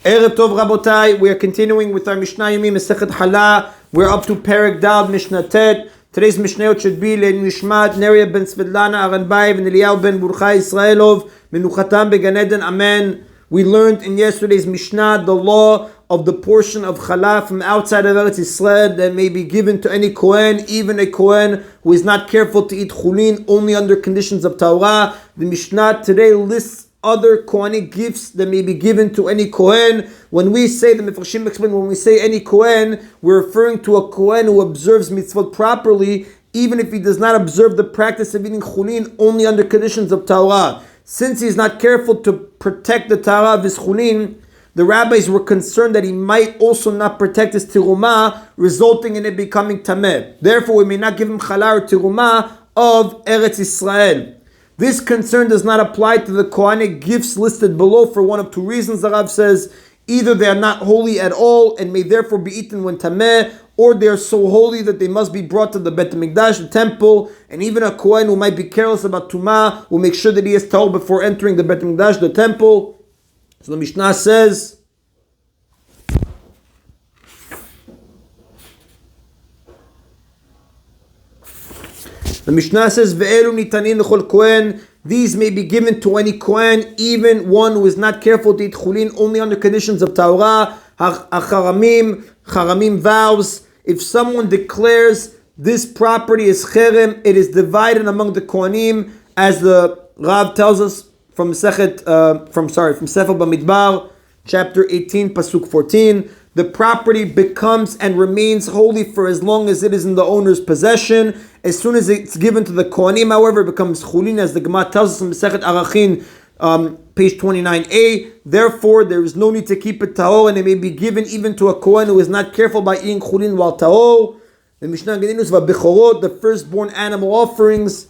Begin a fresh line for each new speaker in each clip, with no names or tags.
Erev Tov Rabotai, we are continuing with our Mishna Yomi Masechet Challah. We're up to Perek Dal Mishnah Tet. Today's Mishnayot should be Nishmat Neria ben Svetlana Aranbayev and Eliyahu ben Burcha Israelov Menuchatam Began Eden. Amen. We learned in yesterday's Mishnah the law of the portion of Challah from outside of Eretz Yisrael that may be given to any Kohen, even a Kohen who is not careful to eat Chulin, only under conditions of Torah. The Mishnah today lists other Kohanic gifts that may be given to any Kohen. When we say, the Mefarshim explain, when we say any Kohen, we're referring to a Kohen who observes mitzvot properly, even if he does not observe the practice of eating Chulin, only under conditions of Torah. Since he's not careful to protect the Torah of his Chulin, the rabbis were concerned that he might also not protect his Tirumah, resulting in it becoming Tameh. Therefore, we may not give him Challah or Tirumah of Eretz Yisrael. This concern does not apply to the Kohanic gifts listed below for one of two reasons. The Rav says, either they are not holy at all and may therefore be eaten when tameh, or they are so holy that they must be brought to the Bet HaMikdash, the temple, and even a Kohen who might be careless about Tumah will make sure that he is tahor before entering the Bet HaMikdash, the temple. So the Mishnah says, Ve'elu nitanin l'chol kohen. These may be given to any kohen, even one who is not careful to eat chulin, only under conditions of Torah. Charamim vows. If someone declares this property is cherem, it is divided among the kohanim, as the Rav tells us from Sefer Bamidbar, chapter 18, pasuk 14. The property becomes and remains holy for as long as it is in the owner's possession. As soon as it's given to the Kohanim, however, it becomes chulin, as the Gemara tells us in Masechet Arachin, page 29a. Therefore, there is no need to keep it tahor, and it may be given even to a Kohen who is not careful by eating chulin while tahor. The Mishnah continues, v'bechorot, the firstborn animal offerings.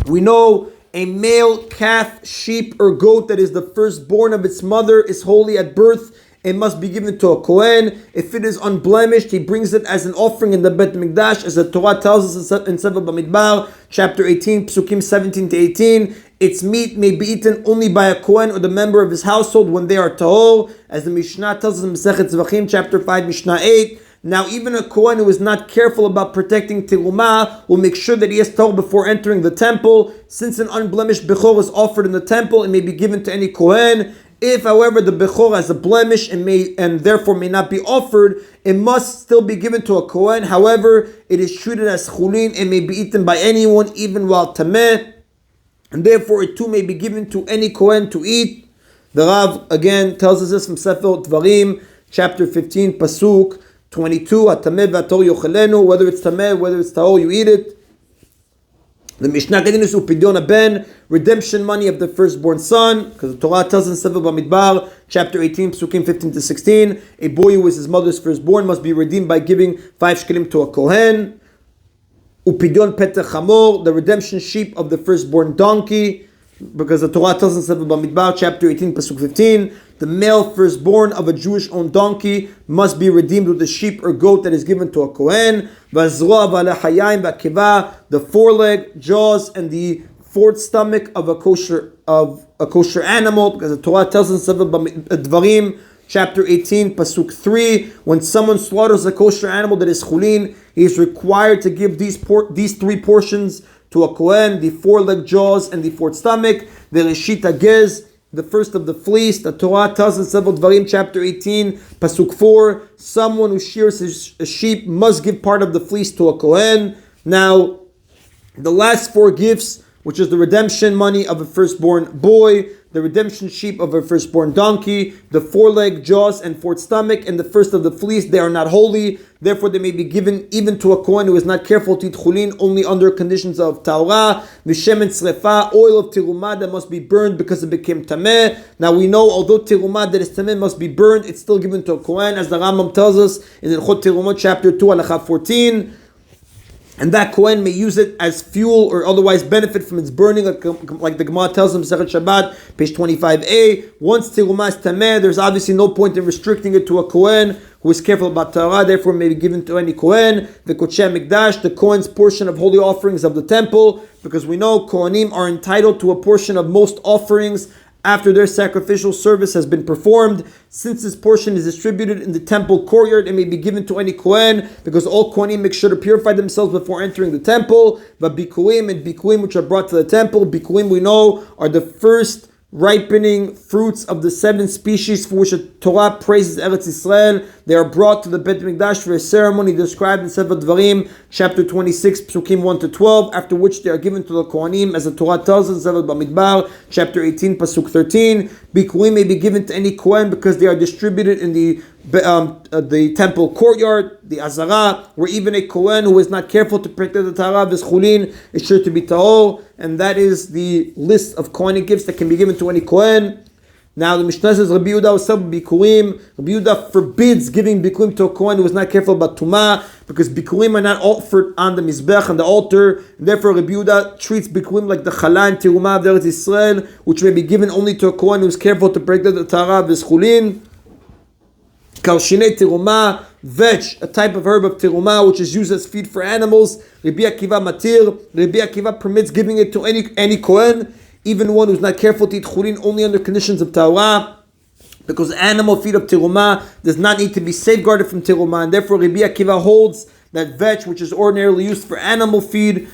We know a male calf, sheep, or goat that is the firstborn of its mother is holy at birth. It must be given to a Kohen. If it is unblemished, he brings it as an offering in the Bet HaMikdash, as the Torah tells us in Sefer Bamidbar, chapter 18, Psukim 17 to 18. Its meat may be eaten only by a Kohen or the member of his household when they are tahor, as the Mishnah tells us in Masechet Zvachim, chapter 5, Mishnah 8. Now, even a Kohen who is not careful about protecting Tirumah will make sure that he is tahor before entering the temple. Since an unblemished Bechor is offered in the temple, it may be given to any Kohen. If, however, the Bechor has a blemish and therefore may not be offered, it must still be given to a Kohen. However, it is treated as chulin and may be eaten by anyone, even while tameh, and therefore it too may be given to any Kohen to eat. The Rav again tells us this from Sefer Dvarim, chapter 15, pasuk 22. Hatameh v'ator yochelenu. Whether it's tameh, whether it's tahor, you eat it. The Mishnah continues to Pidyon Ben, redemption money of the firstborn son, because the Torah tells in Sefer Bamidbar, chapter 18, Psukim 15 to 16, a boy who is his mother's firstborn must be redeemed by giving 5 shkelim to a Kohen. Upidyon Petach Chamor, the redemption sheep of the firstborn donkey, because the Torah tells in Sefer Bamidbar, chapter 18, Pasuk 15, the male firstborn of a Jewish-owned donkey must be redeemed with the sheep or goat that is given to a Kohen. The foreleg, jaws, and the fourth stomach of a kosher animal, because the Torah tells us in Sefer Dvarim, chapter 18, pasuk 3, when someone slaughters a kosher animal that is chulin, he is required to give these 3 portions to a Kohen: the foreleg, jaws, and the fourth stomach. The reshit hagez, the first of the fleece. The Torah tells in Sefer Dvarim, chapter 18, pasuk 4, someone who shears a sheep must give part of the fleece to a Kohen. Now, the last 4 gifts, which is the redemption money of a firstborn boy, the redemption sheep of a firstborn donkey, the foreleg, jaws, and fourth stomach, and the first of the fleece, they are not holy. Therefore, they may be given even to a Kohen who is not careful to eat chulin, only under conditions of Torah. V'shemen tzrefa, oil of tirumah that must be burned because it became tameh. Now we know, although tirumah that is tameh must be burned, it's still given to a Kohen, as the Rambam tells us in Ilchot Tirumot, chapter 2, halacha 14. And that Kohen may use it as fuel or otherwise benefit from its burning, like the Gemara tells him, Sechet Shabbat, page 25a. Once Tirumah is tameh, there's obviously no point in restricting it to a Kohen who is careful about Torah, therefore may be given to any Kohen. The Kochei Mikdash, the Kohen's portion of holy offerings of the temple, because we know Kohanim are entitled to a portion of most offerings after their sacrificial service has been performed. Since this portion is distributed in the temple courtyard, it may be given to any Kohen, because all Kohanim make sure to purify themselves before entering the temple. But bikuim and bikuim which are brought to the temple, bikuim we know are the first ripening fruits of the 7 species for which the Torah praises Eretz Yisrael. They are brought to the Bet Mikdash for a ceremony described in Sefer Dvarim, chapter 26, Psukim 1-12, after which they are given to the Kohanim, as the Torah tells us in Sefer Bamidbar, chapter 18, Pasuk 13. Bikuim may be given to any Kohen because they are distributed in the temple courtyard, the Azara, where even a Kohen who is not careful to protect the Tahara of his chulin is sure to be Ta'or, and that is the list of Kohanic gifts that can be given to any Kohen. Now the Mishnah says Rabbi Yehuda was sub bikurim. Rabbi Yehuda forbids giving bikurim to a Kohen who is not careful about Tumah, because bikurim are not offered on the Mizbech, on the altar, and therefore Rabbi Yehuda treats bikurim like the Challah and Tirumah of Eretz Yisrael, which may be given only to a Kohen who is careful to protect the Tahara of his chulin. Kalshine tiruma, vetch, a type of herb of tiruma which is used as feed for animals. Rabbi Akiva matir. Rabbi Akiva permits giving it to any Kohen, even one who's not careful to eat chulin, only under conditions of Torah, because animal feed of tiruma does not need to be safeguarded from tiruma, and therefore Rabbi Akiva holds that vetch, which is ordinarily used for animal feed,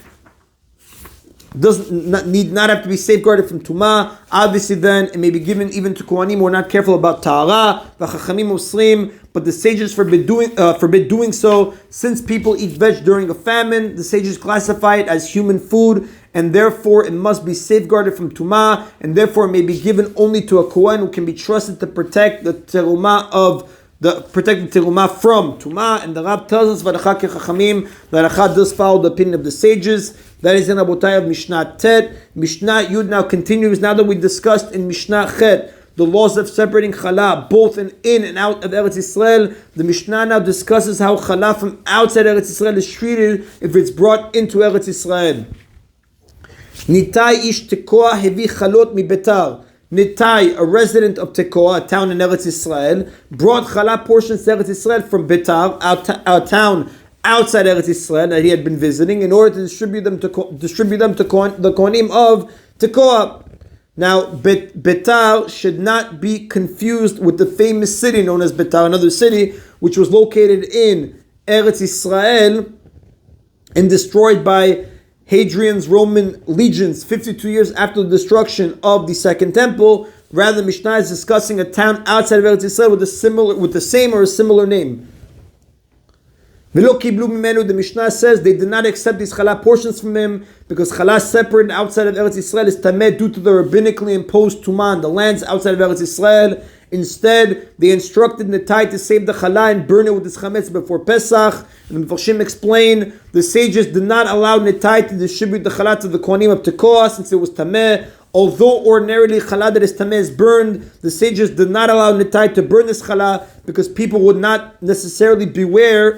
does not have to be safeguarded from Tumah. Obviously then, it may be given even to Kohanim who are not careful about Tahara, V'chachamim osrim, but the sages forbid doing so. Since people eat veg during a famine, the sages classify it as human food, and therefore it must be safeguarded from Tumah, and therefore it may be given only to a Kohen who can be trusted to protect the terumah from Tumah. And the Rab tells us, V'adachak Chachamim, that Adachak does follow the opinion of the sages. That is in Rabotai of Mishnah Tet. Mishnah Yud now continues, now that we discussed in Mishnah Chet the laws of separating Challah both in and out of Eretz Yisrael. The Mishnah now discusses how Challah from outside Eretz Yisrael is treated if it's brought into Eretz Yisrael. Nitai ish Tekoa hevi chalot mi betar. Nitai, a resident of Tekoa, a town in Eretz Yisrael, brought Challah portions to Eretz Yisrael from Betar, a town outside Eretz Yisrael that he had been visiting, in order to distribute them to the Kohanim of Tekoa. Now, Betar should not be confused with the famous city known as Betar, another city which was located in Eretz Yisrael and destroyed by Hadrian's Roman legions 52 years after the destruction of the Second Temple. Rather, Mishnah is discussing a town outside of Eretz Yisrael with the same or a similar name. The Mishnah says they did not accept these Challah portions from him because Challah separated outside of Eretz Yisrael is tameh due to the rabbinically imposed Tumah on the lands outside of Eretz Yisrael. Instead, they instructed Netai to save the Challah and burn it with his chametz before Pesach. And the Mepharshim explain the sages did not allow Netai to distribute the Challah to the Kohanim of Tekoa since it was tameh. Although ordinarily Challah that is tameh is burned, the sages did not allow Netai to burn this Challah because people would not necessarily be aware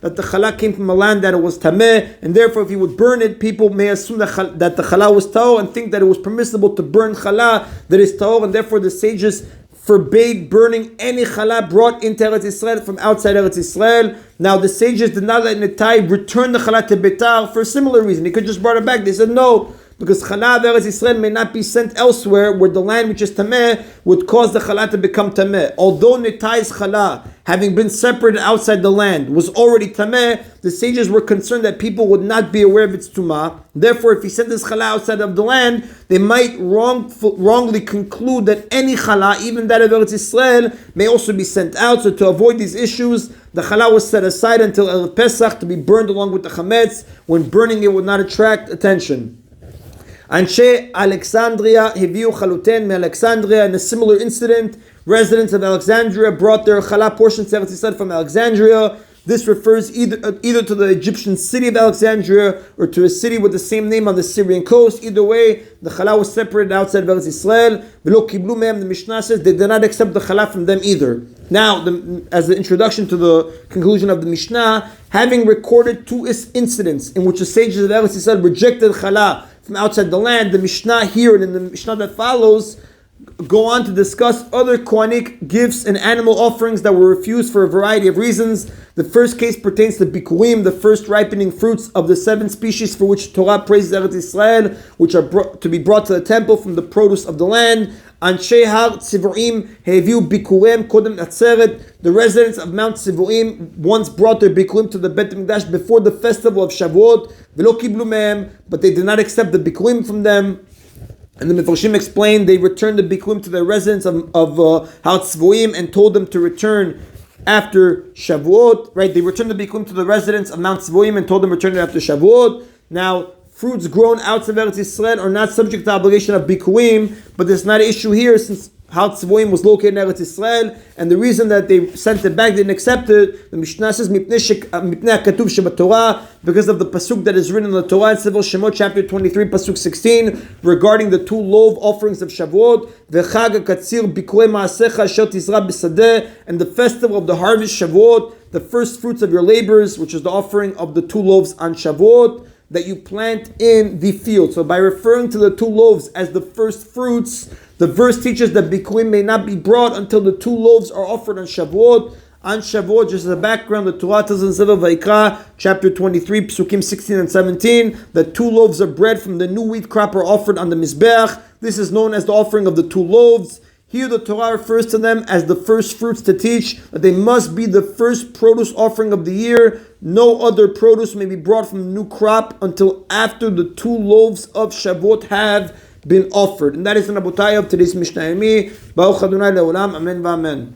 that the Challah came from a land that it was tameh, and therefore if he would burn it, people may assume that the Challah was ta'or and think that it was permissible to burn Challah that is ta'or, and therefore the sages forbade burning any Challah brought into Eretz Yisrael from outside Eretz Yisrael. Now the sages did not let Netai return the Challah to Betar for a similar reason. He could just brought it back. They said no, because Challah of Eretz Yisrael may not be sent elsewhere where the land which is Tameh would cause the Challah to become Tameh. Although Netai's Challah, having been separated outside the land, was already Tameh, the sages were concerned that people would not be aware of its Tumah. Therefore, if he sent this Challah outside of the land, they might wrongly conclude that any Challah, even that of Eretz Yisrael, may also be sent out. So to avoid these issues, the Challah was set aside until El Pesach to be burned along with the Chametz, when burning it would not attract attention. Anshe Alexandria Heviu Chaluten me Alexandria. In a similar incident, residents of Alexandria brought their Challah portions to Eretz Yisrael from Alexandria. This refers either to the Egyptian city of Alexandria or to a city with the same name on the Syrian coast. Either way, the Challah was separated outside of Eretz Yisrael. The Mishnah says they did not accept the Challah from them either. Now, as the introduction to the conclusion of the Mishnah, having recorded 2 incidents in which the sages of Eretz Yisrael rejected Challah from outside the land, the Mishnah here and in the Mishnah that follows go on to discuss other Kohanic gifts and animal offerings that were refused for a variety of reasons. The first case pertains to Bikurim, the first ripening fruits of the 7 species for which Torah praises Eretz Israel, which are to be brought to the temple from the produce of the land. Anshe Har Tzivoim Heviu Bikurem Kodem Atzeret. The residents of Mount Tzivoim once brought their Bikurim to the Bet HaMikdash before the festival of Shavuot, Velo Kiblu Mehem, but they did not accept the Bikurim from them. And the Mefarshim explained they returned the Bikurim to their residents of Har Tzvoim and told them to return after Shavuot. Right? They returned the Bikurim to the residents of Mount Tzvoim and told them to return it after Shavuot. Now, fruits grown outside of Eretz Yisrael are not subject to the obligation of Bikurim, but there's not an issue here since Har Tzvoim was located in Eretz Yisrael, and the reason that they sent it back, didn't accept it, the Mishnah says, because of the pasuk that is written in the Torah in Sefer Shemot, chapter 23, pasuk 16, regarding the 2 love offerings of Shavuot, and the festival of the harvest Shavuot, the first fruits of your labors, which is the offering of the 2 loaves on Shavuot, that you plant in the field. So by referring to the 2 loaves as the first fruits, the verse teaches that Bikurim may not be brought until the 2 loaves are offered on Shavuot. On Shavuot, just as a background, the Torah tells in Sefer Vayikra, chapter 23, Psukim 16 and 17, that 2 loaves of bread from the new wheat crop are offered on the Mizbeach. This is known as the offering of the 2 loaves. Here the Torah refers to them as the first fruits to teach that they must be the first produce offering of the year. No other produce may be brought from the new crop until after the 2 loaves of Shavuot have been offered. And that is the Rabotai of today's Mishna Yomi. Baruch Adonai Le'olam. Amen v'amen.